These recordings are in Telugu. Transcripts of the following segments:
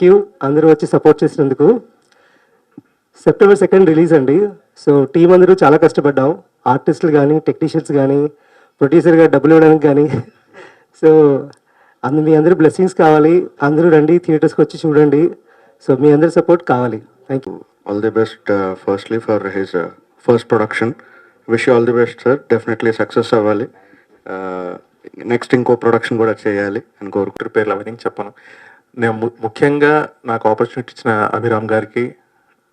థ్యాంక్ యూ అందరూ వచ్చి సపోర్ట్ చేసినందుకు. September 2 రిలీజ్ అండి. సో టీం అందరూ చాలా కష్టపడ్డాం, ఆర్టిస్టులు కానీ, టెక్నీషియన్స్ కానీ, ప్రొడ్యూసర్గా డబ్బులు ఇవ్వడానికి కానీ. సో మీ అందరూ బ్లెస్సింగ్స్ కావాలి, అందరూ రండి, థియేటర్స్కి వచ్చి చూడండి. సో మీ అందరి సపోర్ట్ కావాలి. Thank you. All the best firstly for his first production. Wish you all the best sir. Definitely success అవ్వాలి. నెక్స్ట్ ఇంకో ప్రొడక్షన్ కూడా చేయాలి అని కోరుకుంటారు. పేర్లు అవన్నీ చెప్పను. నేను ముఖ్యంగా నాకు ఆపర్చునిటీ ఇచ్చిన అభిరామ్ గారికి,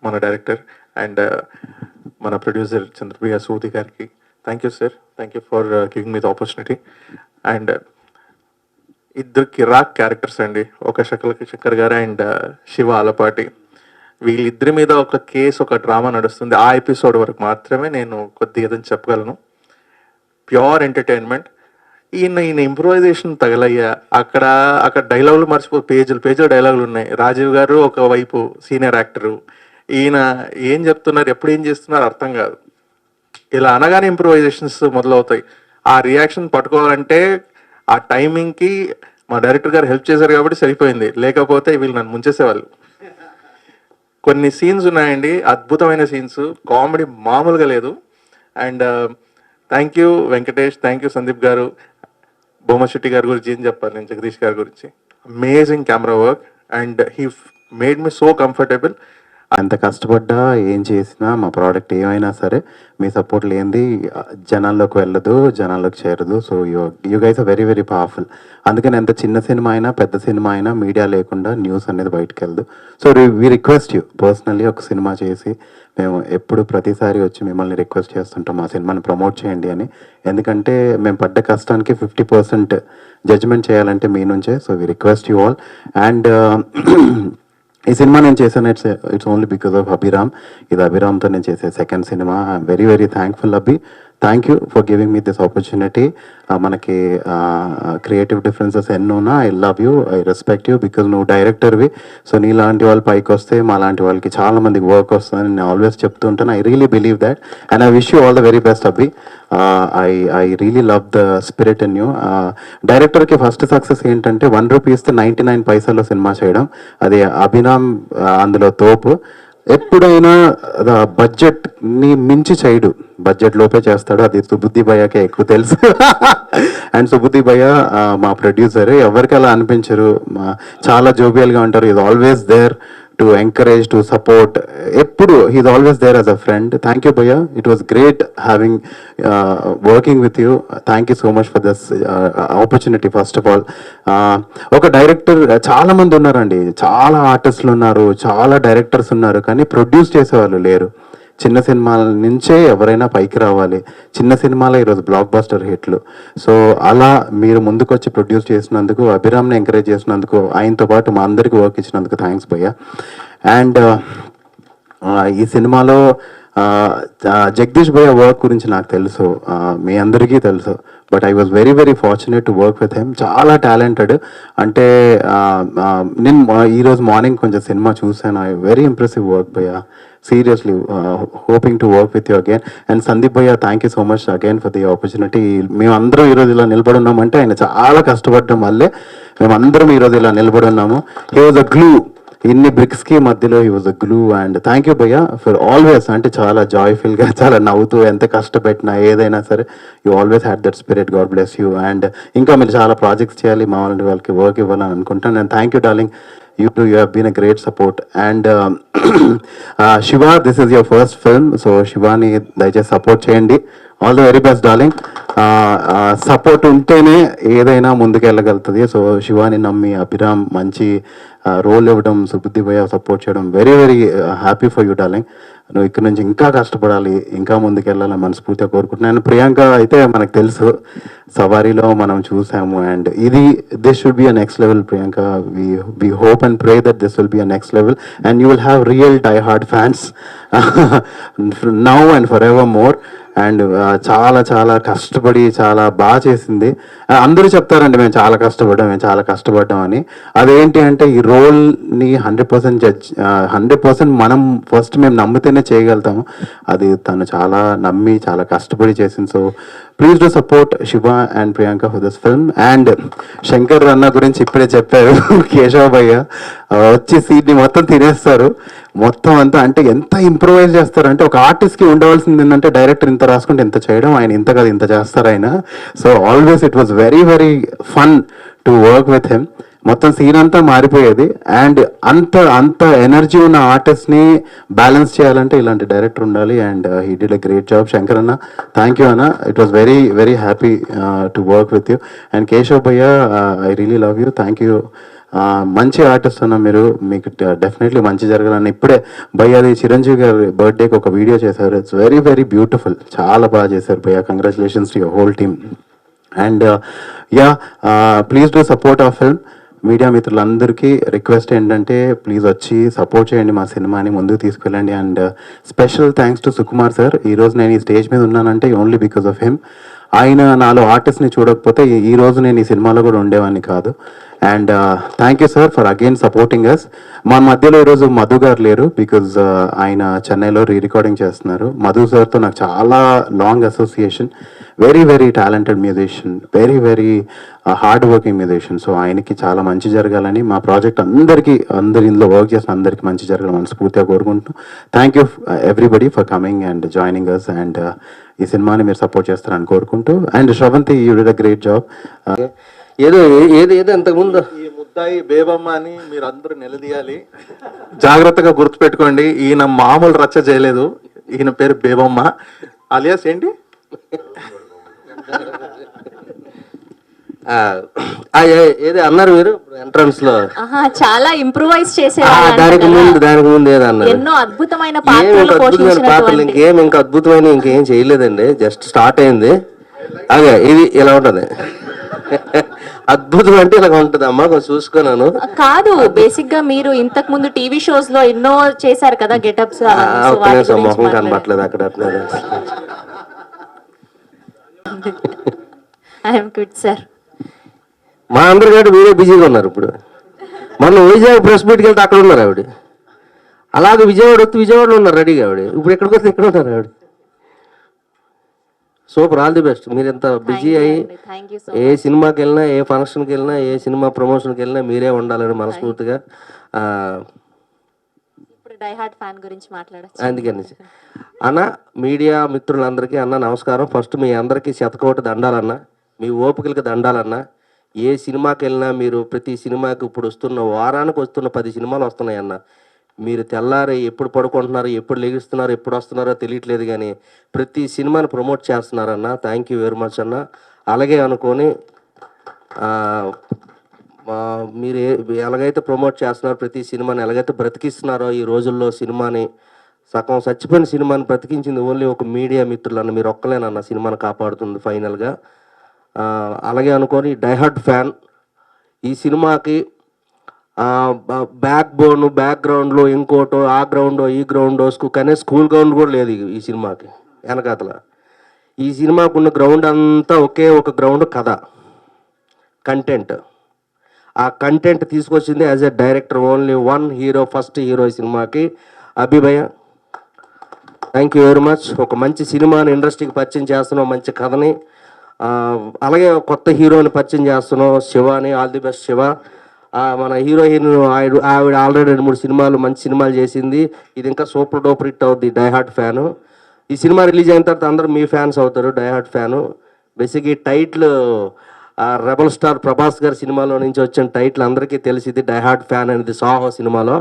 మన డైరెక్టర్ అండ్ మన ప్రొడ్యూసర్ చంద్రప్రియ సూది గారికి thank you sir. Thank you for giving me the opportunity. And ఇద్దరు కిరాక్ క్యారెక్టర్స్ అండి, ఒక శంకర్ గారు అండ్ శివ ఆలపాటి. వీళ్ళిద్దరి మీద ఒక కేసు, ఒక డ్రామా నడుస్తుంది. ఆ ఎపిసోడ్ వరకు మాత్రమే నేను కొద్దిగా ఏదని చెప్పగలను. Pure entertainment. ఈయన ఇంప్రూవైజేషన్ తగలయ్యా. అక్కడ డైలాగులు మర్చిపో, పేజీలు డైలాగులు ఉన్నాయి. రాజీవ్ గారు ఒకవైపు సీనియర్ యాక్టరు, ఈయన ఏం చెప్తున్నారు, ఎప్పుడు ఏం చేస్తున్నారు అర్థం కాదు. ఇలా అనగానే ఇంప్రూవైజేషన్స్ మొదలవుతాయి. ఆ రియాక్షన్ పట్టుకోవాలంటే ఆ టైమింగ్కి మా డైరెక్టర్ గారు హెల్ప్ చేశారు కాబట్టి సరిపోయింది, లేకపోతే వీళ్ళు నన్ను ముంచేసేవాళ్ళు. కొన్ని సీన్స్ ఉన్నాయండి, అద్భుతమైన సీన్స్, కామెడీ మామూలుగా లేదు. And thank you Venkatesh, thank you Sandeep గారు. బొమ్మశెట్టి గారి గురించి ఏం చెప్పాలి నేను, జగదీష్ గారి గురించి. Amazing camera work and he made me so comfortable. ఎంత కష్టపడ్డా ఏం చేసినా మా ప్రోడక్ట్ ఏమైనా సరే మీ సపోర్ట్ లేనిది జనాల్లోకి వెళ్ళదు, జనాల్లోకి చేరదు. So you guys are very very powerful. అందుకని ఎంత చిన్న సినిమా అయినా పెద్ద సినిమా అయినా మీడియా లేకుండా న్యూస్ అనేది బయటకు వెళ్ళదు. So we request you personally, ఒక సినిమా చేసి మేము ఎప్పుడు ప్రతిసారి వచ్చి మిమ్మల్ని రిక్వెస్ట్ చేస్తుంటాం ఆ సినిమాని ప్రమోట్ చేయండి అని. ఎందుకంటే మేము పడ్డ కష్టానికి 50% జడ్జ్మెంట్ చేయాలంటే మీ నుంచే. So we request you all. And ఈ సినిమా నేను చేశాను it's only because of Abhiram. ఇది అభిరామ్తో నేను చేసే second cinema. I'm very very thankful Abhi. Thank you for giving me this opportunity. మనకి క్రియేటివ్ డిఫరెన్సెస్ ఎన్నున్నా I love you, I respect you because నువ్వు డైరెక్టర్వి. సో నీలాంటి వాళ్ళు పైకి వస్తే మా లాంటి వాళ్ళకి చాలా మందికి వర్క్ వస్తుందని నేను ఆల్వేస్ చెప్తూ ఉంటాను. I really believe that and I wish you all the very best Abhi. I really love the spirit in you. డైరెక్టర్కి ఫస్ట్ సక్సెస్ ఏంటంటే 1 రూపీ ఇస్తే 99 పైసల్లో సినిమా చేయడం. అది అభిరామ్ అందులో తోపు. ఎప్పుడైనా బడ్జెట్ని మించి చేయడు, బడ్జెట్ లోపే చేస్తాడు. అది సుబుద్ధి భయ్యకే ఎక్కువ తెలుసు. అండ్ సుబుద్ధి భయ్య మా ప్రొడ్యూసర్, ఎవరికి అలా అనిపించరు, చాలా జోబియల్గా ఉంటారు. Is always there to encourage, to support. ఎప్పుడు he's always there as a friend. Thank you భయ్య. It was great having working with you. Thank you so much for this opportunity first of all. ఒక డైరెక్టర్, చాలా మంది ఉన్నారండి, చాలా ఆర్టిస్టులు ఉన్నారు, చాలా డైరెక్టర్స్ ఉన్నారు, కానీ ప్రొడ్యూస్ చేసేవాళ్ళు లేరు. చిన్న సినిమాల నుంచే ఎవరైనా పైకి రావాలి. చిన్న సినిమాలో ఈరోజు బ్లాక్ బస్టర్ హిట్లు. సో అలా మీరు ముందుకు వచ్చి ప్రొడ్యూస్ చేసినందుకు, అభిరామ్ని ఎంకరేజ్ చేసినందుకు, ఆయనతో పాటు మా అందరికీ వర్క్ ఇచ్చినందుకు థ్యాంక్స్ భయ్య. అండ్ ఈ సినిమాలో జగదీష్ భయ్య వర్క్ గురించి నాకు తెలుసు, మీ అందరికీ తెలుసు. But I was very very fortunate to work with him. చాలా టాలెంటెడ్. అంటే నేను ఈరోజు మార్నింగ్ కొంచెం సినిమా చూసాను. ఐ వెరీ ఇంప్రెసివ్ వర్క్ భయ్య. Seriously hoping to work with you again. And Sandeep భయ్య, thank you so much again for the opportunity. మేమందరం ఈరోజు ఇలా నిలబడి ఉన్నామంటే ఆయన చాలా కష్టపడడం వల్లే మేమందరం ఈరోజు ఇలా నిలబడి ఉన్నాము. He was a glue. ఇన్ని బ్రిక్స్కి మధ్యలో he was a glue. And thank you భయ్య ఫర్ ఆల్వేస్, అంటే చాలా జాయ్ఫుల్గా, చాలా నవ్వుతూ, ఎంత కష్టపెట్టినా ఏదైనా సరే you always had that spirit. God bless you. And ఇంకా మీరు చాలా ప్రాజెక్ట్స్ చేయాలి, మా వాళ్ళకి వర్క్ ఇవ్వాలని అనుకుంటాను. And thank you darling. You too, you have been a great support. And Shiva, this is your first film, so Shivani దయచేసి సపోర్ట్ చేయండి. All the very best darling. Support ఉంటేనే ఏదైనా ముందుకు వెళ్ళగలుగుతుంది. సో శివాని నమ్మి అభిరామ్ మంచి రోల్ ఇవ్వడం, సుబుద్ధి భయ్య సపోర్ట్ చేయడం, very very happy for you darling. నువ్వు ఇక్కడ నుంచి ఇంకా కష్టపడాలి, ఇంకా ముందుకు వెళ్ళాలని మనస్ఫూర్తిగా కోరుకుంటున్నాను. ప్రియాంక అయితే మనకు తెలుసు, సవారీలో మనం చూసాము. And this should be a next level Priyanka. we hope and pray that this will be a next level and you will have real die-hard fans now and forevermore. And చాలా చాలా కష్టపడి చాలా బాగా చేసింది. అందరూ చెప్తారండి మేము చాలా కష్టపడ్డాం అని. అదేంటి అంటే ఈ రోల్ని 100% మనం ఫస్ట్ మేము నమ్మితేనే చేయగలుగుతాము. అది తను చాలా నమ్మి చాలా కష్టపడి చేసింది. So please do support Shiva and Priyanka for this film. And Shankar అన్న గురించి ఇప్పుడే చెప్పారు కేశవ భయ్య వచ్చి సీట్ని మొత్తం తినేస్తారు మొత్తం అంతా. అంటే ఎంత ఇంప్రూవైజ్ చేస్తారు అంటే ఒక ఆర్టిస్ట్కి ఉండవలసింది ఏంటంటే డైరెక్టర్ ఇంత రాసుకుంటే ఇంత చేయడం, ఆయన ఇంత కాదు ఇంత చేస్తారు ఆయన. So always it was very very fun to work with him. మొత్తం సీన్ అంతా మారిపోయేది. అండ్ అంత ఎనర్జీ ఉన్న ఆర్టిస్ట్ని బ్యాలెన్స్ చేయాలంటే ఇలాంటి డైరెక్టర్ ఉండాలి. And he did a great job. Shankar అన్న థ్యాంక్ యూ అన్న, it was very very happy to work with you. And Keshav భయ్య I really love you, thank you. మంచి ఆర్టిస్ట్ అన్న మీరు, మీకు డెఫినెట్లీ మంచి జరగాలని. ఇప్పుడే భయ్య అది చిరంజీవి గారి బర్త్డేకి ఒక వీడియో చేశారు, ఇట్స్ వెరీ వెరీ బ్యూటిఫుల్, చాలా బాగా చేశారు భయ్య. Congratulations to your whole team. And yeah please do support our film. Media మిత్రులందరికీ రిక్వెస్ట్ ఏంటంటే ప్లీజ్ వచ్చి సపోర్ట్ చేయండి, మా సినిమాని ముందుకు తీసుకెళ్ళండి. And special thanks to Sukumar sir. ఈరోజు నేను ఈ స్టేజ్ మీద ఉన్నానంటే ఓన్లీ బికాస్ ఆఫ్ హిమ్. ఆయన నాలో ఆర్టిస్ట్ని చూడకపోతే ఈ రోజు నేను ఈ సినిమాలో కూడా ఉండేవాడిని కాదు. And thank you sir for again supporting us. మన మధ్యలో ఈరోజు మధు గారు లేరు బికాజ్ ఆయన చెన్నైలో రికార్డింగ్ చేస్తున్నారు. మధు సార్తో నాకు చాలా long association, very very talented musician, very very hard working musician. So ఆయనకి చాలా మంచి జరగాలని, మా ప్రాజెక్ట్ అందరు ఇందులో వర్క్ చేసిన అందరికీ మంచి జరగాలని మనస్ఫూర్తిగా కోరుకుంటూ thank you everybody for coming and joining us. And ఈ సినిమాని మీరు సపోర్ట్ చేస్తారని కోరుకుంటూ. And Shravanthi you did a great job. ఏదో అంతకుముందు ఈ ముద్దాయి బేబమ్మ అని మీరు అందరూ నిలదీయాలి, జాగ్రత్తగా గుర్తుపెట్టుకోండి. ఈయన మామూలు రచ్చ చేయలేదు, ఈయన పేరు బేబమ్మ అలియాస్ ఏంటి. ఏదో అన్నారు మీరు ఎంట్రన్స్ లో, చాలా ఇంప్రూవైజ్ దానికి ముందు ఏదో అన్నారు. ఎన్నో అద్భుతమైన అద్భుతమైన పాత్రలు ఇంకా అద్భుతమైన ఇంకేం చేయలేదండి, జస్ట్ స్టార్ట్ అయింది. అదే ఇది ఇలా ఉంటది, అద్భుతం అంటే ఇలా ఉంటది అమ్మా, కొంచెం చూసుకున్నాను. కాదు, బేసిక్ గా మీరు ఇంతకు ముందు టీవీ షోస్ లో ఎన్నో చేశారు కదా గెటప్స్. మొహం కనబట్లేదు అక్కడ. I'm good sir. మా అందరి కంటే మీరే బిజీగా ఉన్నారు ఇప్పుడు. మొన్న వైజాగ్ ప్రెస్ మీట్కి వెళ్తే అక్కడ ఉన్నారు ఆవిడ, అలాగే విజయవాడ వస్తే విజయవాడలో ఉన్నారు రెడీగా ఆవిడ. ఇప్పుడు ఎక్కడికి వస్తే ఎక్కడ ఉన్నారు ఆవిడ. Super, all the best. మీరు ఎంత బిజీ అయ్యి ఏ సినిమాకి వెళ్ళినా, ఏ ఫంక్షన్కి వెళ్ళినా, ఏ సినిమా ప్రమోషన్కి వెళ్ళినా మీరే ఉండాలని మనస్ఫూర్తిగా. అందుకని అన్న, మీడియా మిత్రులందరికీ అన్న నమస్కారం. ఫస్ట్ మీ అందరికీ శతకోటి దండాలన్న, మీ ఓపికలకి దండాలన్న. ఏ సినిమాకి వెళ్ళినా మీరు ప్రతి సినిమాకి ఇప్పుడు వస్తున్న వారానికి వస్తున్న 10 సినిమాలు వస్తున్నాయి అన్న. మీరు తెల్లారి ఎప్పుడు పడుకుంటున్నారు, ఎప్పుడు లెగిస్తున్నారు, ఎప్పుడు వస్తున్నారో తెలియట్లేదు, కానీ ప్రతి సినిమాని ప్రమోట్ చేస్తున్నారన్న. థ్యాంక్ యూ వెరీ మచ్ అన్న. అలాగే అనుకొని మీరు ఎలాగైతే ప్రమోట్ చేస్తున్నారో, ప్రతి సినిమాని ఎలాగైతే బ్రతికిస్తున్నారో, ఈ రోజుల్లో సినిమాని సగం చచ్చిపోయిన సినిమాని బ్రతికించింది ఓన్లీ ఒక మీడియా మిత్రులన్న, మీరు ఒక్కలేనన్న సినిమాని కాపాడుతుంది ఫైనల్గా. అలాగే అనుకొని డైహార్డ్ ఫ్యాన్. ఈ సినిమాకి బ్యాక్ బోన్, బ్యాక్గ్రౌండ్లో ఇంకోటో, ఆ గ్రౌండో ఈ గ్రౌండో, కానీ స్కూల్ గ్రౌండ్ కూడా లేదు ఈ సినిమాకి వెనకాతల. ఈ సినిమాకు ఉన్న గ్రౌండ్ అంతా ఒకే ఒక గ్రౌండ్, కథ, కంటెంట్. ఆ కంటెంట్ తీసుకొచ్చింది as a director only one hero, first hero ఈ సినిమాకి అభిభయ. Thank you very much. ఒక మంచి సినిమాని ఇండస్ట్రీకి పరిచయం చేస్తున్నాం, మంచి కథని. అలాగే కొత్త హీరోని పరిచయం చేస్తున్నాం, Shivani. All the best Shiva. మన హీరోయిన్ ఆవిడ ఆల్రెడీ 2-3 సినిమాలు మంచి సినిమాలు చేసింది. ఇది ఇంకా సూపర్ డూపర్ హిట్ అవుద్ది. Die-hard fan. ఈ సినిమా రిలీజ్ అయిన తర్వాత అందరూ మీ ఫ్యాన్స్ అవుతారు, డైహార్డ్ ఫ్యాను. బేసిక్ ఈ టైటిల్ రెబల్ స్టార్ ప్రభాస్ గారి సినిమాలో నుంచి వచ్చిన టైటిల్ అందరికీ తెలిసింది, డైహార్డ్ ఫ్యాన్ అనేది సాహో సినిమాలో.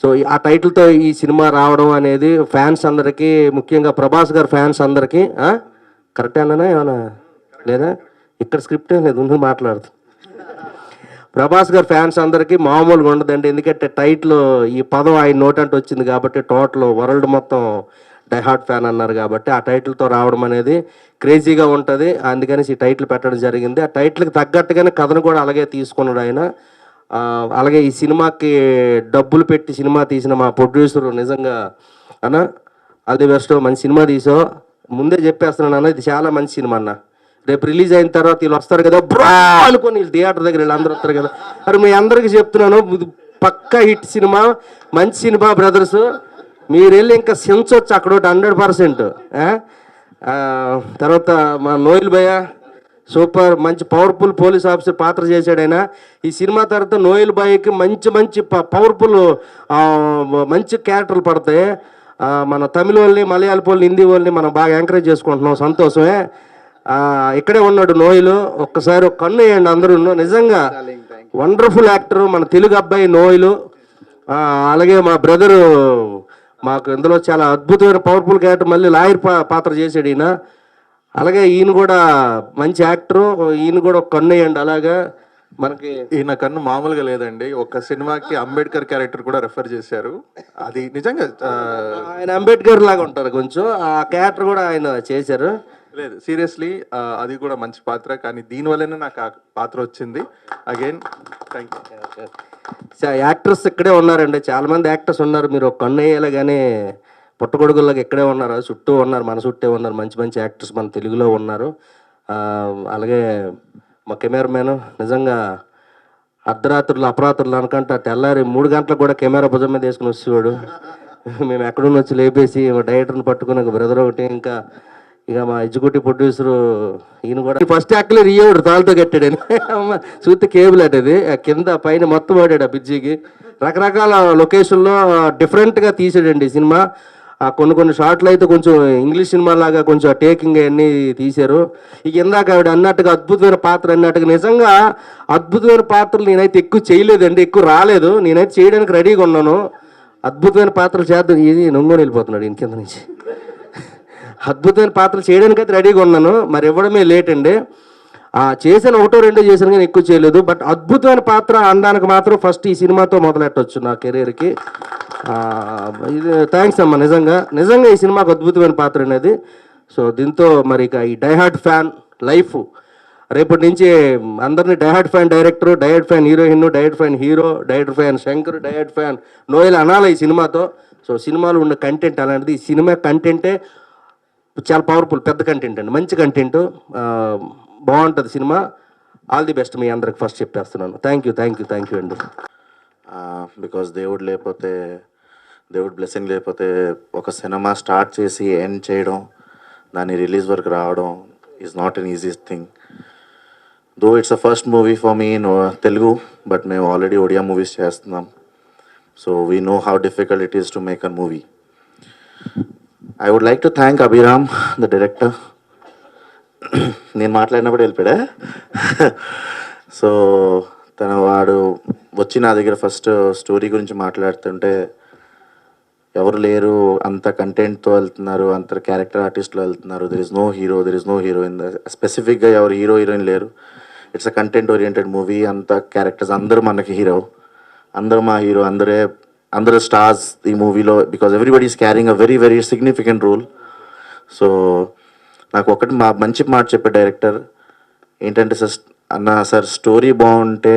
సో ఆ టైటిల్తో ఈ సినిమా రావడం అనేది ఫ్యాన్స్ అందరికీ, ముఖ్యంగా ప్రభాస్ గారి ఫ్యాన్స్ అందరికీ కరెక్టే అన్నా ఏమన్నా లేదా, ఇక్కడ స్క్రిప్ట్ లేదు, ముందు మాట్లాడుతూ. ప్రభాస్ గారి ఫ్యాన్స్ అందరికీ మామూలుగా ఉండదండి, ఎందుకంటే టైటిల్ ఈ పదం ఆయన నోటంటే వచ్చింది కాబట్టి, టోటల్ వరల్డ్ మొత్తం డైహార్డ్ ఫ్యాన్ అన్నారు కాబట్టి ఆ టైటిల్తో రావడం అనేది క్రేజీగా ఉంటుంది. అందుకని ఈ టైటిల్ పెట్టడం జరిగింది. ఆ టైటిల్కి తగ్గట్టుగానే కథను కూడా అలాగే తీసుకున్నాడు ఆయన. అలాగే ఈ సినిమాకి డబ్బులు పెట్టి సినిమా తీసిన మా ప్రొడ్యూసర్ నిజంగా అన్న ఆల్ ది బెస్ట్. మంచి సినిమా తీసావు, ముందే చెప్పేస్తున్నాను అన్న, ఇది చాలా మంచి సినిమా అన్న. రేపు రిలీజ్ అయిన తర్వాత వీళ్ళు వస్తారు కదా బ్రా అనుకోని, వీళ్ళు థియేటర్ దగ్గర వీళ్ళు అందరూ వస్తారు కదా. మరి మీ అందరికీ చెప్తున్నాను, పక్కా హిట్ సినిమా, మంచి సినిమా బ్రదర్స్. మీరు వెళ్ళి ఇంకా సెన్సొచ్చు అక్కడ 100%. తర్వాత మా నోయల్ భయ్య సూపర్, మంచి పవర్ఫుల్ పోలీస్ ఆఫీసర్ పాత్ర చేశాడు ఆయన. ఈ సినిమా తర్వాత నోయల్ భయ్యకి మంచి మంచి పవర్ఫుల్ మంచి క్యారెక్టర్లు పడతాయి. మన తమిళ వాళ్ళని, మలయాళ వాళ్ళని, హిందీ వాళ్ళని మనం బాగా ఎంకరేజ్ చేసుకుంటున్నాం, సంతోషమే. ఇక్కడే ఉన్నాడు నోయలు, ఒక్కసారి ఒక కన్ను వేయండి అందరూ. నిజంగా వండర్ఫుల్ యాక్టర్ మన తెలుగు అబ్బాయి నోయలు. అలాగే మా బ్రదరు మాకు ఇందులో చాలా అద్భుతమైన పవర్ఫుల్ క్యారెక్టర్, మళ్ళీ లాయర్ పాత్ర చేశాడు ఈయన. అలాగే ఈయన కూడా మంచి యాక్టరు, ఈయన కూడా ఒక కన్ను వేయండి. అలాగా మనకి ఈయన కన్ను మామూలుగా లేదండి. ఒక సినిమాకి అంబేద్కర్ క్యారెక్టర్ కూడా రెఫర్ చేశారు. అది నిజంగా ఆయన అంబేద్కర్ లాగా ఉంటారు కొంచెం, ఆ క్యారెక్టర్ కూడా ఆయన చేశారు. లేదు, సీరియస్లీ అది కూడా మంచి పాత్ర, కానీ దీనివల్లనే నాకు ఆ పాత్ర వచ్చింది. Again thank you. యాక్టర్స్ ఇక్కడే ఉన్నారండి, చాలా మంది యాక్టర్స్ ఉన్నారు. మీరు ఒక కన్ను వేయాలి కానీ పుట్టగొడుగుల్లాగా ఇక్కడే ఉన్నారు, చుట్టూ ఉన్నారు, మన చుట్టే ఉన్నారు. మంచి మంచి యాక్టర్స్ మన తెలుగులో ఉన్నారు. అలాగే మా కెమెరామ్యాన్ నిజంగా అర్ధరాత్రులు అపరాత్రులు అనుకుంటా తెల్లారి 3 గంటలకు కూడా కెమెరా భుజం మీద వేసుకుని వచ్చేవాడు. మేము ఎక్కడున్న వచ్చి లేపేసి డైరెక్టర్ని పట్టుకుని ఒక బ్రదర్ ఒకటి, ఇంకా ఇక మా ఎగ్జిక్యూటివ్ ప్రొడ్యూసర్ ఈయన కూడా ఫస్ట్ యాక్చువల్లీ రియవుడు తాళ్ళతో కట్టాడని చూస్తే కేబుల్ అటది కింద పైన మొత్తం వాడాడు ఆ బ్రిడ్జికి. రకరకాల లొకేషన్లో డిఫరెంట్గా తీసాడండి ఈ సినిమా. కొన్ని షార్ట్లు అయితే కొంచెం ఇంగ్లీష్ సినిమా లాగా కొంచెం టేకింగ్ అన్నీ తీశారు. ఇక ఇందాక ఆవిడ అన్నట్టుగా అద్భుతమైన పాత్ర అన్నట్టుగా, నిజంగా అద్భుతమైన పాత్రలు నేనైతే ఎక్కువ చేయలేదండి, ఎక్కువ రాలేదు. నేనైతే చేయడానికి రెడీగా ఉన్నాను. అద్భుతమైన పాత్రలు చేద్దాం. ఇది నొంగోని వెళ్ళిపోతున్నాడు ఇంక కింద నుంచి. అద్భుతమైన పాత్రలు చేయడానికి అయితే రెడీగా ఉన్నాను, మరి ఇవ్వడమే లేట్ అండి. చేశాను, 1-2 చేశాను కానీ ఎక్కువ చేయలేదు. బట్ అద్భుతమైన పాత్ర అనడానికి మాత్రం ఫస్ట్ ఈ సినిమాతో మొదలెట్టవచ్చు నా కెరీర్కి. ఇది థ్యాంక్స్ అమ్మ, నిజంగా ఈ సినిమాకు అద్భుతమైన పాత్ర అనేది. సో దీంతో మరి ఇక ఈ డైహార్డ్ ఫ్యాన్ లైఫ్ రేపటి నుంచి అందరినీ diehard fan director, diehard fan heroine, diehard fan hero, diehard fan Shankar, diehard fan Noel అనాలి ఈ సినిమాతో. సో సినిమాలో ఉన్న కంటెంట్ అలాంటిది. ఈ సినిమా కంటెంటే చాలా పవర్ఫుల్, పెద్ద కంటెంట్ అండి, మంచి కంటెంట్, బాగుంటుంది సినిమా. ఆల్ ది బెస్ట్ మీ అందరికి ఫస్ట్ చెప్పేస్తున్నాను. థ్యాంక్ యూ అండి. బికాస్ దేవుడు బ్లెస్సింగ్ లేకపోతే ఒక సినిమా స్టార్ట్ చేసి ఎండ్ చేయడం, దాని రిలీజ్ వరకు రావడం is not an easy thing. Though it's a first movie for me in Telugu, but మేము ఆల్రెడీ ఒడియా మూవీస్ చేస్తున్నాం. So we know how difficult it is to make a movie. I would like to thank Abhiram, the director. నేను మాట్లాడినప్పుడు వెళ్ళిపోయా. సో వాడు వచ్చి నా దగ్గర ఫస్ట్ స్టోరీ గురించి మాట్లాడుతుంటే, ఎవరు లేరు, అంత కంటెంట్తో వెళ్తున్నారు, అంత క్యారెక్టర్ ఆర్టిస్ట్లో వెళ్తున్నారు, దెర్ ఇస్ నో హీరోయిన్, స్పెసిఫిక్గా ఎవరు హీరోయిన్ లేరు. It's a content oriented movie. అంత క్యారెక్టర్స్ అందరూ మనకి హీరో, అందరూ మా హీరో, అందరూ స్టార్స్ ఈ మూవీలో, because everybody is carrying a very very significant role. So నాకు ఒకటి మంచి మాట చెప్పే డైరెక్టర్ ఏంటంటే, సార్ స్టోరీ బాగుంటే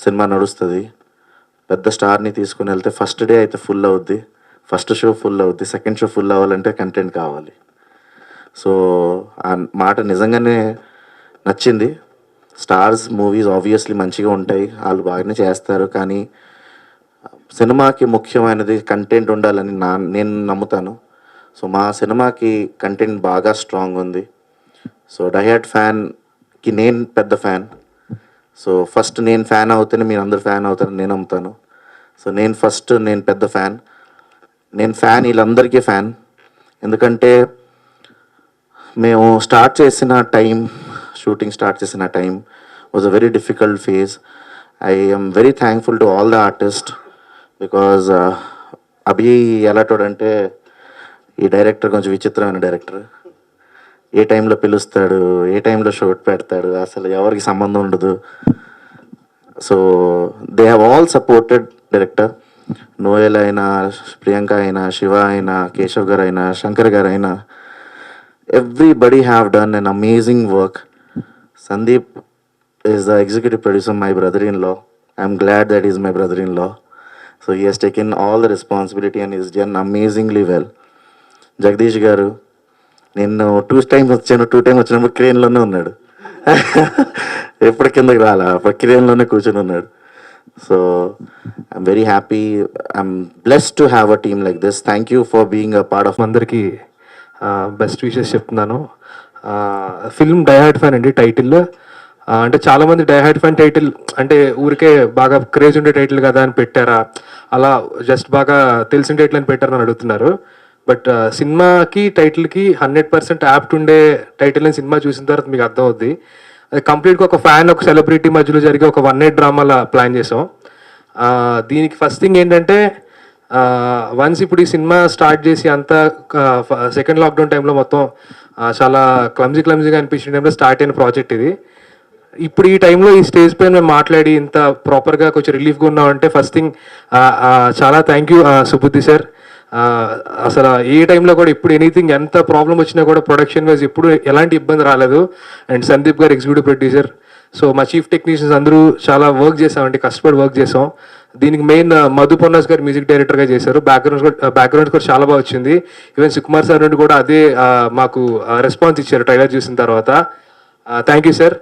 సినిమా నడుస్తుంది. పెద్ద స్టార్ని తీసుకుని వెళ్తే ఫస్ట్ డే అయితే ఫుల్ అవుద్ది, ఫస్ట్ షో ఫుల్ అవుద్ది, సెకండ్ షో ఫుల్ అవ్వాలంటే కంటెంట్ కావాలి. సో ఆ మాట నిజంగానే నచ్చింది. స్టార్స్ మూవీస్ ఆబ్వియస్లీ మంచిగా ఉంటాయి, వాళ్ళు బాగానే చేస్తారు, కానీ సినిమాకి ముఖ్యమైనది కంటెంట్ ఉండాలని నేను నమ్ముతాను. సో మా సినిమాకి కంటెంట్ బాగా స్ట్రాంగ్ ఉంది. సో డైహార్డ్ ఫ్యాన్కి నేను పెద్ద ఫ్యాన్. సో ఫస్ట్ నేను ఫ్యాన్ అవుతేనే మీరు అందరు ఫ్యాన్ అవుతారని నేను నమ్ముతాను. సో నేను పెద్ద ఫ్యాన్. వీళ్ళందరికీ ఫ్యాన్. ఎందుకంటే మేము షూటింగ్ స్టార్ట్ చేసిన time was a very difficult phase. I am very thankful to all the artists, because Abhi ఎలాంటోడంటే, ఈ డైరెక్టర్ కొంచెం విచిత్రమైన డైరెక్టర్. ఏ టైంలో పిలుస్తాడు, ఏ టైంలో షూట్ పెడతాడు, అసలు ఎవరికి సంబంధం ఉండదు. So they have all supported director. Noel అయినా, ప్రియాంక అయినా, శివ అయినా, కేశవ్ గారు అయినా, శంకర్ గారు అయినా, everybody have done an amazing work. Sandeep is the executive producer, my brother-in-law. I'm glad that he's my brother-in-law. So he has taken all the responsibility and he's done amazingly well. Jagdish garu, నేను 2 times వచ్చినప్పుడు క్రేన్లోనే ఉన్నాడు. ఎప్పుడు కిందకి రాలా, అప్పుడు క్రేన్లోనే కూర్చొని ఉన్నాడు. So I'm very happy, I'm blessed to have a team like this. Thank you for being a part of. అందరికీ బెస్ట్ విషెస్ చెప్తున్నాను. ఫిల్మ్ డైహార్డ్ ఫ్యాన్ అండి టైటిల్. అంటే చాలామంది డైహార్డ్ ఫ్యాన్ టైటిల్ అంటే ఊరికే బాగా క్రేజ్ ఉండే టైటిల్ కదా అని పెట్టారా, అలా జస్ట్ బాగా తెలిసిన టైటిల్ అని పెట్టారని అడుగుతున్నారు. బట్ సినిమాకి టైటిల్కి 100% యాప్ట్ ఉండే టైటిల్ అని సినిమా చూసిన తర్వాత మీకు అర్థం అవుద్ది. అది కంప్లీట్గా ఒక ఫ్యాన్ ఒక సెలబ్రిటీ మధ్యలో జరిగే ఒక 1 night డ్రామాలా ప్లాన్ చేసాం. దీనికి ఫస్ట్ థింగ్ ఏంటంటే వన్స్ ఇప్పుడు ఈ సినిమా స్టార్ట్ చేసి అంతా సెకండ్ లాక్డౌన్ టైంలో మొత్తం చాలా క్లమ్జీగా అనిపించిన టైంలో స్టార్ట్ అయిన ప్రాజెక్ట్ ఇది. ఇప్పుడు ఈ టైంలో ఈ స్టేజ్ పైన మేము మాట్లాడి ఇంత ప్రాపర్గా కొంచెం రిలీఫ్గా ఉన్నామంటే ఫస్ట్ థింగ్ చాలా థ్యాంక్ యూ సుబుద్ధి సార్. అసలు ఏ టైంలో కూడా ఇప్పుడు ఎనీథింగ్ ఎంత ప్రాబ్లం వచ్చినా కూడా ప్రొడక్షన్ వైజ్ ఎప్పుడు ఎలాంటి ఇబ్బంది రాలేదు. అండ్ సందీప్ గారు ఎగ్జిక్యూటివ్ ప్రొడ్యూసర్, సో మా చీఫ్ టెక్నీషియన్స్ అందరూ చాలా వర్క్ చేసామండి, కష్టపడి వర్క్ చేసాం. దీనికి మెయిన్ మధు పొన్నాస్ గారు మ్యూజిక్ డైరెక్టర్గా చేశారు. బ్యాక్గ్రౌండ్ కూడా చాలా బాగా వచ్చింది. ఈవెన్ సుకుమార్ సార్ నుండి కూడా అదే మాకు రెస్పాన్స్ ఇచ్చారు ట్రైలర్ చూసిన తర్వాత. Thank you sir.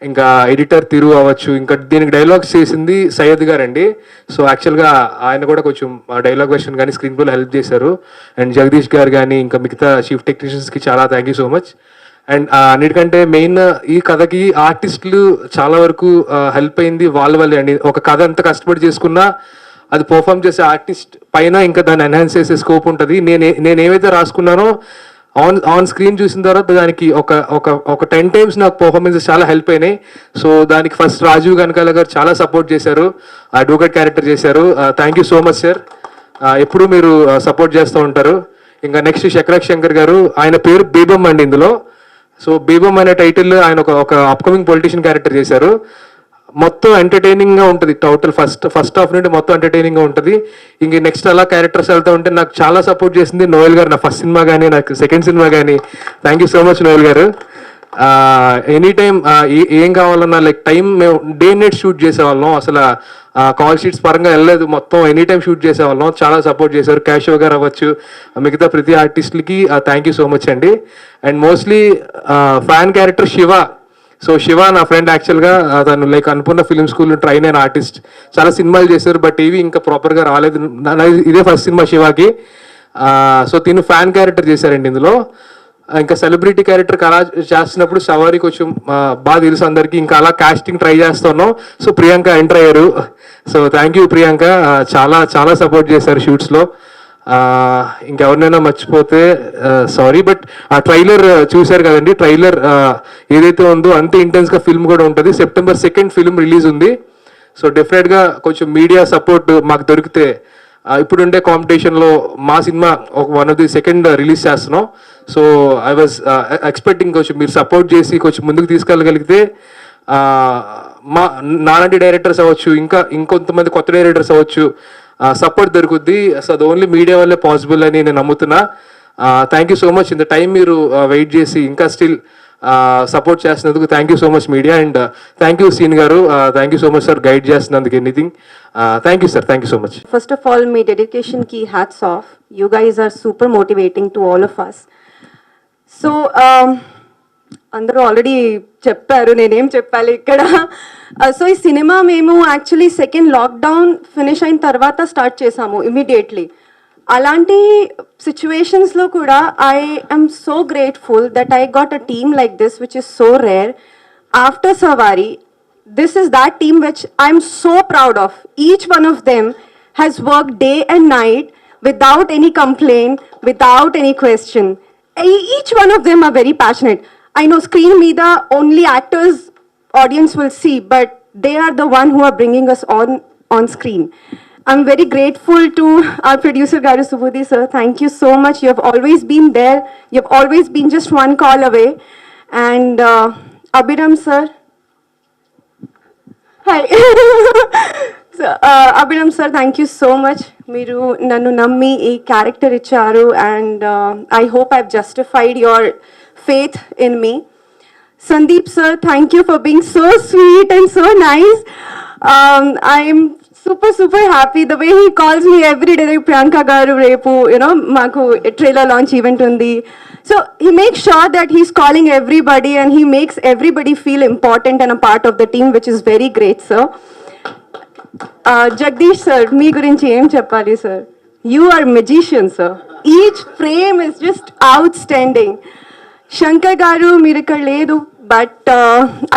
ఇంకా ఎడిటర్ తిరు అవ్వచ్చు, ఇంకా దీనికి డైలాగ్స్ చేసింది సయ్యద్ గారు అండి. సో యాక్చువల్గా ఆయన కూడా కొంచెం డైలాగ్ వెర్షన్ కానీ స్క్రీన్ ప్లేలో హెల్ప్ చేశారు. అండ్ జగదీష్ గారు కానీ ఇంకా మిగతా చీఫ్ టెక్నీషియన్స్కి చాలా thank you so much. And అన్నిటికంటే మెయిన్ ఈ కథకి ఆర్టిస్టులు చాలా వరకు హెల్ప్ అయింది వాళ్ళే అండి. ఒక కథ ఎంత కష్టపడి చేసుకున్నా అది పర్ఫామ్ చేసే ఆర్టిస్ట్ పైన ఇంకా దాన్ని ఎన్హాన్స్ చేసే స్కోప్ ఉంటుంది. నేను ఏవైతే రాసుకున్నానో ఆన్ స్క్రీన్ చూసిన తర్వాత దానికి ఒక 10 times నాకు పర్ఫార్మెన్సెస్ చాలా హెల్ప్ అయినాయి. సో దానికి ఫస్ట్ రాజీవ్ గనకాల గారు చాలా సపోర్ట్ చేశారు, అడ్వకేట్ క్యారెక్టర్ చేశారు. Thank you so much sir. ఎప్పుడు మీరు సపోర్ట్ చేస్తూ ఉంటారు. ఇంకా నెక్స్ట్ శకరక్ శంకర్ గారు, ఆయన పేరు బీబమ్ అండి ఇందులో. సో బీబమ్ అనే టైటిల్ ఆయన ఒక అప్కమింగ్ పొలిటీషియన్ క్యారెక్టర్ చేశారు. మొత్తం ఎంటర్టైనింగ్గా ఉంటుంది. టోటల్ ఫస్ట్ హాఫ్ నుండి మొత్తం ఎంటర్టైనింగ్గా ఉంటుంది. ఇంక నెక్స్ట్ అలా క్యారెక్టర్స్ వెళ్తూ ఉంటే నాకు చాలా సపోర్ట్ చేసింది నోయల్ గారు, నా ఫస్ట్ సినిమా కానీ నాకు సెకండ్ సినిమా కానీ. Thank you so much Noel గారు. ఎనీ టైం ఏం కావాలన్నా లైక్ టైం మేము డే నైట్ షూట్ చేసేవాళ్ళం, అసలు కాల్ షీట్స్ పరంగా వెళ్ళలేదు, మొత్తం ఎనీ టైం షూట్ చేసేవాళ్ళం. చాలా సపోర్ట్ చేశారు. కేశవ్ గారు అవ్వచ్చు, మిగతా ప్రతి ఆర్టిస్ట్లకి థ్యాంక్ యూ సో మచ్ అండి. And mostly fan character Shiva. So Shiva నా ఫ్రెండ్ యాక్చువల్గా, తను లైక్ అనుకున్న ఫిలిం స్కూల్ ట్రైన్ అయిన ఆర్టిస్ట్, చాలా సినిమాలు చేశారు బట్ ఇవి ఇంకా ప్రాపర్గా రాలేదు. ఇదే ఫస్ట్ సినిమా శివాకి. సో తిను ఫ్యాన్ క్యారెక్టర్ చేశారండి ఇందులో. ఇంకా సెలబ్రిటీ క్యారెక్టర్ అలా చేస్తున్నప్పుడు సవారీ కొంచెం బాగా తెలుసు అందరికీ. ఇంకా అలా కాస్టింగ్ ట్రై చేస్తున్నాం. సో ప్రియాంక ఎంటర్ అయ్యారు. సో థ్యాంక్ యూ ప్రియాంక, చాలా సపోర్ట్ చేశారు షూట్స్లో. ఇంకెవరినైనా మర్చిపోతే సారీ. బట్ ఆ ట్రైలర్ చూశారు కదండి, ట్రైలర్ ఏదైతే ఉందో అంతే ఇంటెన్స్గా ఫిల్మ్ కూడా ఉంటుంది. September 2nd ఫిల్మ్ రిలీజ్ ఉంది. సో డెఫినెట్గా కొంచెం మీడియా సపోర్ట్ మాకు దొరికితే ఇప్పుడుండే కాంపిటీషన్లో మా cinema one of the second release చేస్తున్నాం. సో ఐ వాజ్ ఎక్స్పెక్టింగ్ కొంచెం మీరు సపోర్ట్ చేసి కొంచెం ముందుకు తీసుకెళ్ళగలిగితే నాలాంటి డైరెక్టర్స్ అవ్వచ్చు, ఇంకొంతమంది కొత్త డైరెక్టర్స్ అవ్వచ్చు, సపోర్ట్ దొరుకుద్ది. సో అది ఓన్లీ మీడియా వల్లే పాసిబుల్ అని నేను నమ్ముతున్నా. Thank you so much. ఇంత టైం మీరు వెయిట్ చేసి ఇంకా స్టిల్ సపోర్ట్ చేస్తున్నందుకు thank you so much media. And thank you సీన్ గారు, thank you so much sir guide చేస్తున్నందుకు anything. Thank you sir, thank you so much. First of all, my dedication ki hats off. You guys are super motivating to all of us. So, అందరూ ఆల్రెడీ చెప్పారు, నేనేం చెప్పాలి ఇక్కడ. సో ఈ సినిమా మేము యాక్చువల్లీ సెకండ్ లాక్డౌన్ ఫినిష్ అయిన తర్వాత స్టార్ట్ చేసాము ఇమీడియట్లీ. అలాంటి సిచ్యువేషన్స్లో కూడా I am so grateful that I got a team like this, which is so rare. After Savari, this is that team which I'm so proud of. Each one of them has worked day and night without any complaint, without any question. Each one of them are very passionate. I know screen meeda only actors audience will see, but they are the one who are bringing us on screen. I'm very grateful to our producer Garu Subudhi sir. Thank you so much. You have always been there. You have always been just one call away. And Abhiram sir. Hi. So, Abhiram sir, thank you so much. Meeru nannu nammi ee character icharu, and I hope I've justified your faith in me. Sandeep sir, thank you for being so sweet and so nice. I'm super happy the way he calls me every day. Priyanka garu repu, maku trailer launch event undi. So he makes sure that he's calling everybody and he makes everybody feel important and a part of the team, which is very great, sir. Jagdish sir, మీ గురించి ఏం చెప్పాలి sir? You are magician, sir. each frame is just outstanding. Shankar garu meer ikkada ledu, but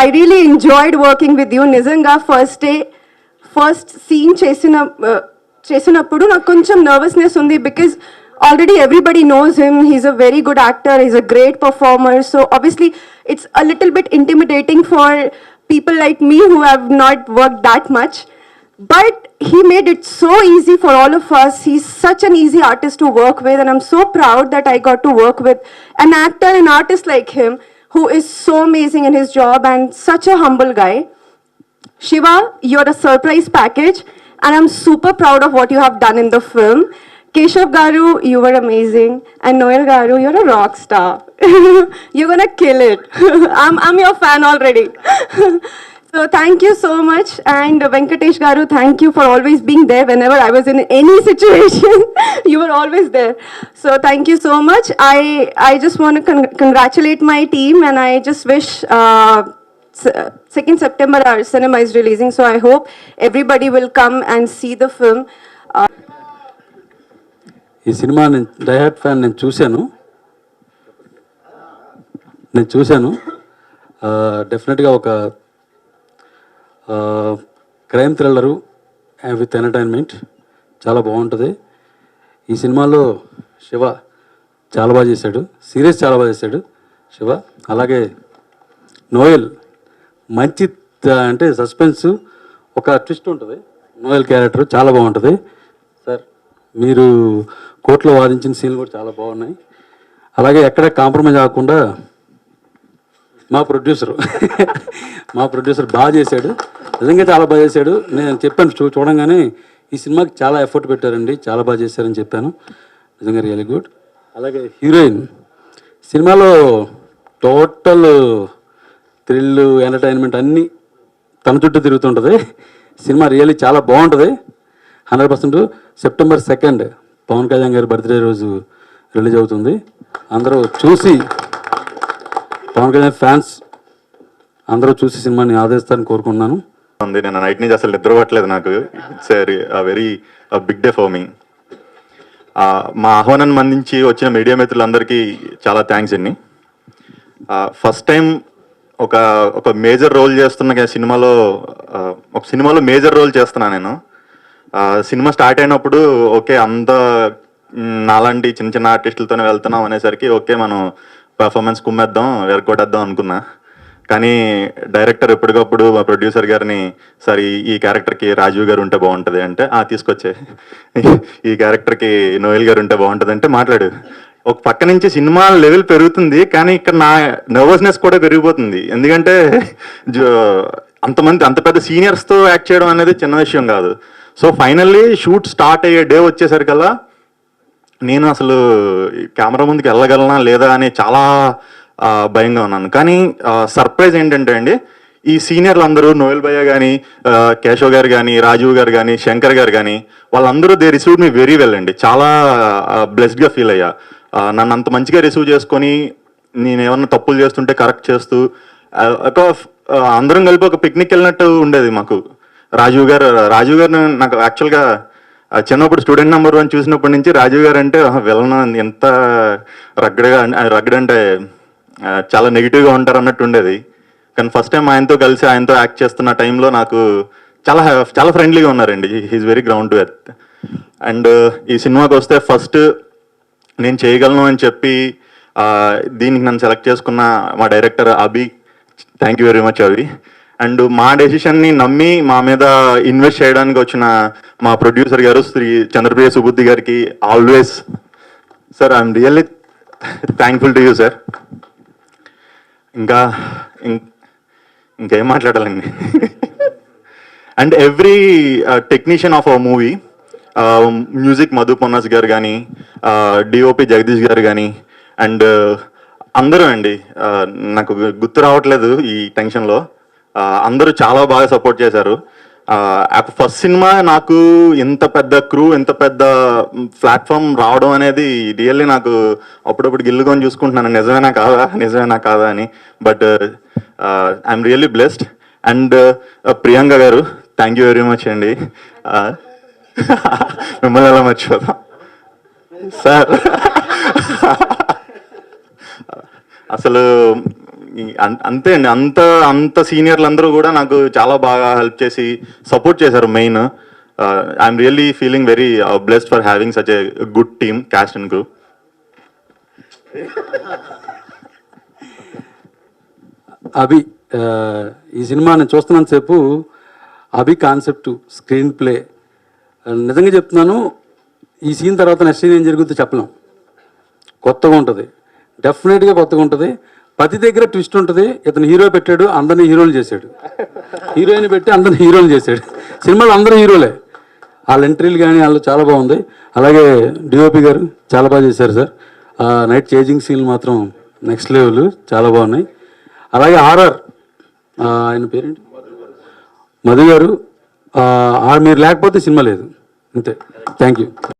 I really enjoyed working with you. Nizanga first scene చేసినప్పుడు నాకు కొంచెం నర్వస్నెస్ ఉంది because already everybody knows him. He's a very good actor, he's a great performer, so obviously it's a little bit intimidating for people like me who have not worked that much, but he made it so easy for all of us. He's such an easy artist to work with, and I'm so proud that I got to work with an actor, an artist like him, who is so amazing in his job and such a humble guy. Shiva, you're a surprise package, and I'm super proud of what you have done in the film. Keshav Garu, you were amazing, and Noel Garu, you're a rock star. You're gonna kill it. I'm your fan already. So thank you so much, and Venkatesh Garu, thank you for always being there whenever I was in any situation. You were always there. So thank you so much. I just want to congratulate my team, and I just wish 2nd September our cinema is releasing, so I hope everybody will come and see the film. ఈ సినిమా నేను డైహార్డ్ ఫ్యాన్ నేను చూశాను డెఫినెట్గా ఒక క్రైమ్ థ్రిల్లరు విత్ ఎంటర్టైన్మెంట్ చాలా బాగుంటుంది. ఈ సినిమాలో శివ చాలా బాగా చేశాడు, సీరియస్ చాలా బాగా చేశాడు శివ. అలాగే నోయల్ మంచి అంటే సస్పెన్స్, ఒక ట్విస్ట్ ఉంటుంది. నోయల్ క్యారెక్టర్ చాలా బాగుంటుంది. సార్ మీరు కోర్టులో వాదించిన సీన్లు కూడా చాలా బాగున్నాయి. అలాగే ఎక్కడ కాంప్రమైజ్ అవ్వకుండా మా ప్రొడ్యూసర్ బాగా చేశాడు, నిజంగా చాలా బాగా చేశాడు. నేను చెప్పాను చూడంగానే ఈ సినిమాకి చాలా ఎఫర్ట్ పెట్టారండి, చాలా బాగా చేశారని చెప్పాను. నిజంగా రియలీ గుడ్. అలాగే హీరోయిన్ సినిమాలో టోటల్ థ్రిల్ ఎంటర్టైన్మెంట్ అన్నీ తన చుట్టూ తిరుగుతుంటుంది. సినిమా రియల్లీ చాలా బాగుంటుంది. 100% September 2nd పవన్ కళ్యాణ్ గారి బర్త్డే రోజు రిలీజ్ అవుతుంది. అందరూ చూసి, పవన్ కళ్యాణ్ ఫ్యాన్స్ అందరూ చూసి సినిమాని ఆదరిస్తారని కోరుకుంటున్నాను. నేను నైట్ నుంచి అసలు నిద్రపట్టలేదు. నాకు it's very big day for me. మా ఆహ్వానాన్ని అందించి వచ్చిన మీడియా మిత్రులందరికీ చాలా థ్యాంక్స్ అండి. ఫస్ట్ టైం ఒక మేజర్ రోల్ చేస్తున్న సినిమాలో మేజర్ రోల్ చేస్తున్నా నేను. సినిమా స్టార్ట్ అయినప్పుడు ఓకే అంత నాలాంటి చిన్న చిన్న ఆర్టిస్టులతోనే వెళ్తున్నాం అనేసరికి ఓకే మనం పర్ఫార్మెన్స్ కుమ్మేద్దాం, ఎరగొట్టేద్దాం అనుకున్నా. కానీ డైరెక్టర్ ఎప్పటికప్పుడు మా ప్రొడ్యూసర్ గారిని సార్ ఈ క్యారెక్టర్కి రాజీవ్ గారు ఉంటే బాగుంటుంది అంటే తీసుకొచ్చే, ఈ క్యారెక్టర్కి నోయల్ గారు ఉంటే బాగుంటుంది అంటే మాట్లాడు. ఒక పక్క నుంచి సినిమా లెవెల్ పెరుగుతుంది, కానీ ఇక్కడ నా నర్వస్నెస్ కూడా పెరిగిపోతుంది. ఎందుకంటే అంత పెద్ద సీనియర్స్తో యాక్ట్ చేయడం అనేది చిన్న విషయం కాదు. సో ఫైనల్లీ షూట్ స్టార్ట్ అయ్యే డే వచ్చేసరికల్లా నేను అసలు కెమెరా ముందుకు వెళ్ళగలనా లేదా అని చాలా భయంగా ఉన్నాను. కానీ సర్ప్రైజ్ ఏంటంటే అండి, ఈ సీనియర్లు అందరూ నోయల్ భయ్య కానీ, కేశవ్ గారు కానీ, రాజీవ్ గారు కానీ, శంకర్ గారు కానీ, వాళ్ళందరూ they received me very well అండి. చాలా బ్లెస్డ్గా ఫీల్ అయ్యా. నన్ను అంత మంచిగా రిసీవ్ చేసుకొని నేను ఏమన్నా తప్పులు చేస్తుంటే కరెక్ట్ చేస్తూ అందరం కలిపి ఒక పిక్నిక్ వెళ్ళినట్టు ఉండేది మాకు. రాజీవ్ గారు నాకు యాక్చువల్గా చిన్నప్పుడు స్టూడెంట్ నెంబర్ 1 చూసినప్పటి నుంచి రాజీవ్ గారు అంటే వెళ్ళను, ఎంత రగ్గడ్ అంటే చాలా నెగిటివ్గా ఉంటారు అన్నట్టు ఉండేది. కానీ ఫస్ట్ టైం ఆయనతో యాక్ట్ చేస్తున్న టైంలో నాకు చాలా ఫ్రెండ్లీగా ఉన్నారండి. He is very ground to earth. And ఈ సినిమాకి వస్తే ఫస్ట్ నేను చేయగలను అని చెప్పి దీనికి నన్ను సెలెక్ట్ చేసుకున్న మా director Abhi, thank you very much Abhi. And మా డెసిషన్ని నమ్మి మా మీద ఇన్వెస్ట్ చేయడానికి వచ్చిన మా ప్రొడ్యూసర్ గారు శ్రీ చంద్రప్రియ సుబుద్ధి గారికి always sir I'm really thankful to you sir. ఇంకేం మాట్లాడాలండి. And every technician of our movie, music Madhu Ponnas గారు కానీ, డిఓపి జగదీష్ గారు కానీ, అండ్ అందరూ అండి, నాకు గుర్తు రావట్లేదు ఈ టెన్షన్లో, అందరూ చాలా బాగా సపోర్ట్ చేశారు. ఫస్ట్ సినిమా నాకు ఇంత పెద్ద క్రూ, ఇంత పెద్ద ప్లాట్ఫామ్ రావడం అనేది రియల్లీ నాకు అప్పుడప్పుడు గిల్లుకొని చూసుకుంటున్నాను, నిజమేనా కాదా అని. But I'm really blessed. And Priyanka గారు, థ్యాంక్ యూ వెరీ మచ్ అండి. మిమ్మల్ని ఎలా మర్చిపోతాం. సార్ అసలు అంతే అండి, అంత సీనియర్లు అందరూ కూడా నాకు చాలా బాగా హెల్ప్ చేసి సపోర్ట్ చేశారు. Main I'm really feeling very blessed for having such a good team, cast and group. Abhi, ఈ సినిమా నేను చూస్తున్నంతసేపు అభి కాన్సెప్ట్, స్క్రీన్ ప్లే, నిజంగా చెప్తున్నాను, ఈ సీన్ తర్వాత నెక్స్ట్ సీన్ ఏం జరుగుతుందో చెప్పలేం. కొత్తగా ఉంటుంది, డెఫినెట్గా కొత్తగా ఉంటుంది. ప్రతి దగ్గర ట్విస్ట్ ఉంటుంది. ఇతను హీరో పెట్టాడు, అందరినీ హీరోలు చేశాడు. హీరోయిన్ పెట్టి అందరినీ హీరోలు చేశాడు. సినిమాలో అందరూ హీరోలే. వాళ్ళ ఎంట్రీలు కానీ వాళ్ళు చాలా బాగుంది. అలాగే డిఓపి గారు చాలా బాగా చేశారు సార్. నైట్ చేజింగ్ సీన్లు మాత్రం నెక్స్ట్ లెవెల్, చాలా బాగున్నాయి. అలాగే ఆర్ఆర్, ఆయన పేరేంటి, మధు గారు, మీరు లేకపోతే సినిమా లేదు. అంతే. Thank you.